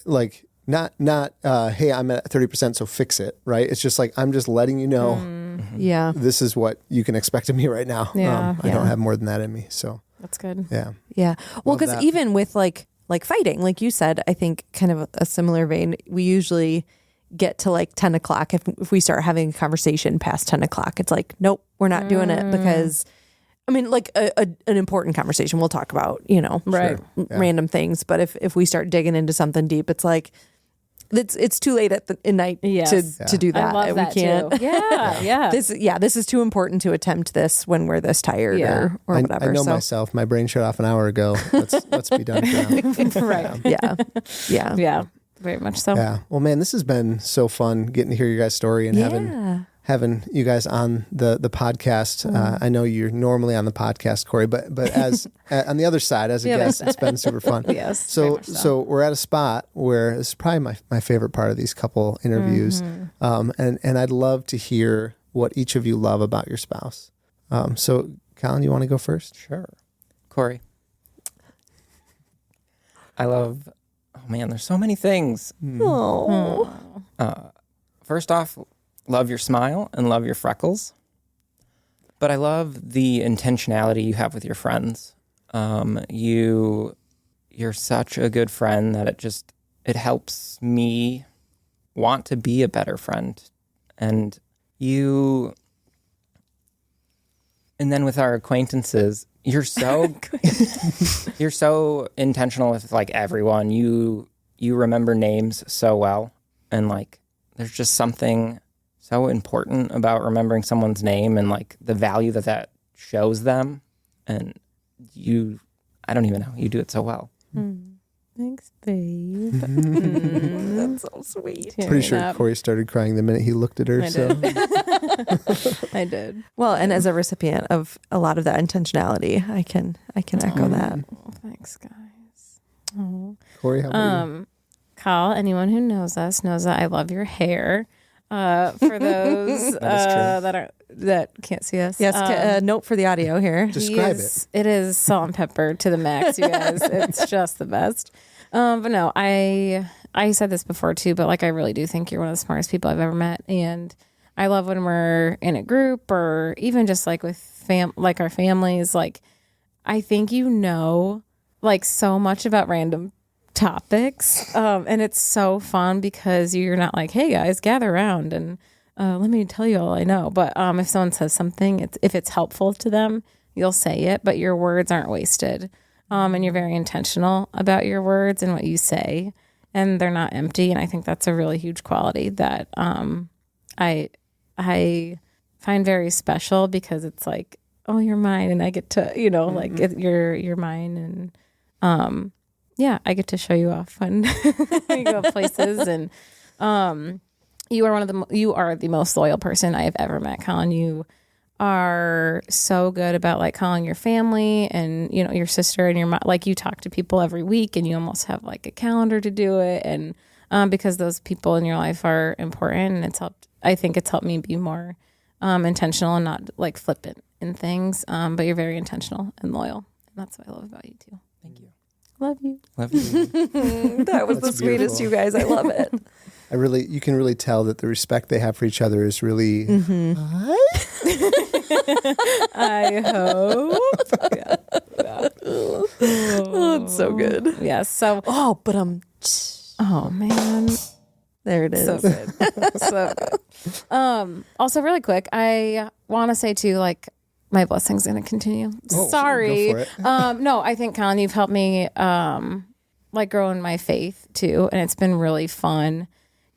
like not hey, I'm at 30%, so fix it. Right. It's just like, I'm just letting you know, this is what you can expect of me right now. I don't have more than that in me. So that's good. Yeah. Yeah. Well, because even with like fighting, like you said, I think kind of a similar vein, we usually get to like 10 o'clock. If we start having a conversation past 10 o'clock, it's like, nope, we're not doing it, because I mean, like an important conversation, we'll talk about, random things. But if we start digging into something deep, it's like, it's too late at night to do that. I love that we can't. Too. Yeah. This is too important to attempt this when we're this tired or whatever. I know myself. My brain shut off an hour ago. Let's be done now. Right. Yeah. Very much so. Yeah. Well, man, this has been so fun getting to hear your guys' story and having you guys on the podcast. I know you're normally on the podcast, Cori, but as on the other side as a guest, it's been super fun. Yes. So we're at a spot where this is probably my favorite part of these couple interviews, and I'd love to hear what each of you love about your spouse. So, Collin, you want to go first? Sure. Cori. I love. Oh man, there's so many things. First off, love your smile and love your freckles. But I love the intentionality you have with your friends. You're such a good friend that it helps me want to be a better friend. And then with our acquaintances, you're so you're so intentional with like everyone. You remember names so well, and like there's just something so important about remembering someone's name and like the value that shows them, and I don't even know, you do it so well. Thanks, babe. That's so sweet. Pretty sure Cori started crying the minute he looked at her. I did. Well, and as a recipient of a lot of that intentionality, I can echo that. Oh, thanks, guys. Cori, how about you? Kyle, anyone who knows us knows that I love your hair. For those that can't see us, Yes. Note for the audio here. Describe it. It is salt and pepper to the max, you guys. It's just the best. But no, I said this before too, but like I really do think you're one of the smartest people I've ever met, and I love when we're in a group or even just like with like our families. Like I think like so much about random topics, and it's so fun because you're not like, hey guys, gather around and let me tell you all I know. But if someone says something, if it's helpful to them, you'll say it, but your words aren't wasted. And you're very intentional about your words and what you say, and they're not empty. And I think that's a really huge quality that I find very special, because it's like, oh, you're mine, and I get to, like you're mine, and I get to show you off when you go places. And you are the most loyal person I have ever met, Collin. You are so good about like calling your family and your sister and your mom. Like you talk to people every week, and you almost have like a calendar to do it. And because those people in your life are important, and I think it's helped me be more intentional and not like flippant in things. But you're very intentional and loyal, and that's what I love about you too. Thank you. Love you. Love you. That was the sweetest, beautiful. you guys. I love it. You can really tell that the respect they have for each other is really. I hope. Yeah. Oh, it's so good. Yes. So. But Oh man. there it is. So good. So good. Also, really quick, I want to say too, like, my blessing's going to continue. Oh, Sorry. go for it. No, I think, Collin, you've helped me like grow in my faith too, and it's been really fun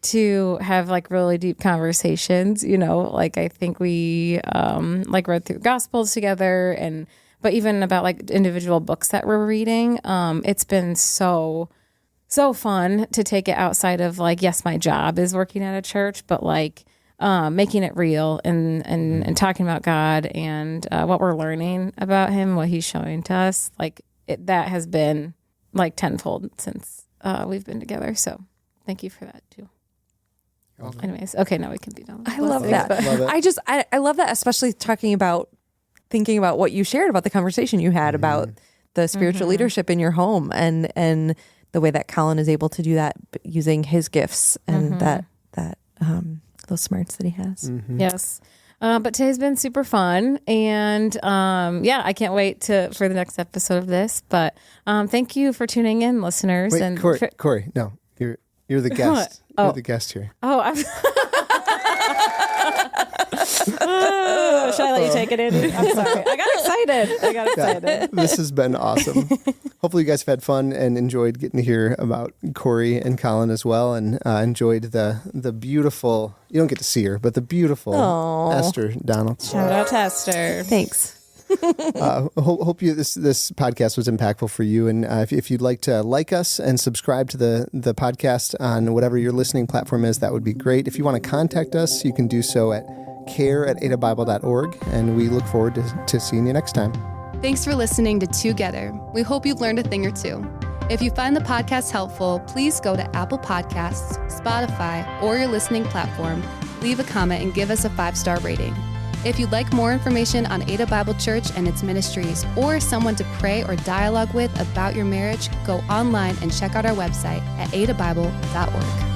to have like really deep conversations. Like I think we like read through Gospels together, but even about like individual books that we're reading. It's been so fun to take it outside of like, yes, my job is working at a church, but like making it real and talking about God and what we're learning about him, what he's showing to us. Like that has been like tenfold since we've been together. So thank you for that too. Anyways, okay, now we can be done. I love that. I love that, especially thinking about what you shared about the conversation you had about the spiritual leadership in your home and the way that Collin is able to do that using his gifts and that those smarts that he has. Yes. But today's been super fun, and I can't wait for the next episode of this. But thank you for tuning in, listeners. Wait, and Cori, no, you're the guest. You're the guest here. Oh, should I let you take it in? I'm sorry. I got excited. This has been awesome. Hopefully you guys have had fun and enjoyed getting to hear about Cori and Collin as well, and enjoyed the beautiful, you don't get to see her, but the beautiful Esther Donald. Shout out to Esther. Thanks. Hope this podcast was impactful for you, and if you'd like to like us and subscribe to the podcast on whatever your listening platform is, that would be great. If you want to contact us, you can do so at care@adabible.org, and we look forward to seeing you next time. Thanks for listening to TwoGether. We hope you've learned a thing or two. If you find the podcast helpful, please go to Apple Podcasts, Spotify, or your listening platform, leave a comment, and give us a 5-star rating. If you'd like more information on Ada Bible Church and its ministries, or someone to pray or dialogue with about your marriage, go online and check out our website at adabible.org.